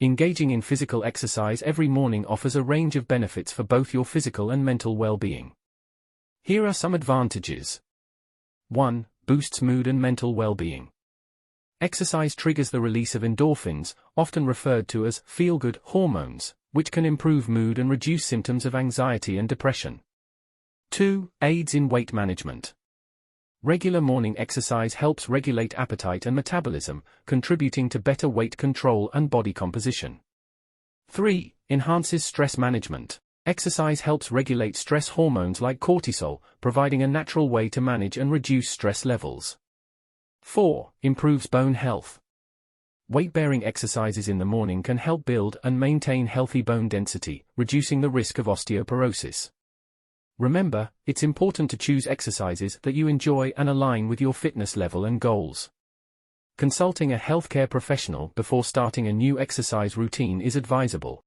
Engaging in physical exercise every morning offers a range of benefits for both your physical and mental well-being. Here are some advantages. 1. Boosts mood and mental well-being. Exercise triggers the release of endorphins, often referred to as feel-good hormones, which can improve mood and reduce symptoms of anxiety and depression. 2. Aids in weight management. Regular morning exercise helps regulate appetite and metabolism, contributing to better weight control and body composition. 3. Enhances stress management. Exercise helps regulate stress hormones like cortisol, providing a natural way to manage and reduce stress levels. 4. Improves bone health. Weight-bearing exercises in the morning can help build and maintain healthy bone density, reducing the risk of osteoporosis. Remember, it's important to choose exercises that you enjoy and align with your fitness level and goals. Consulting a healthcare professional before starting a new exercise routine is advisable.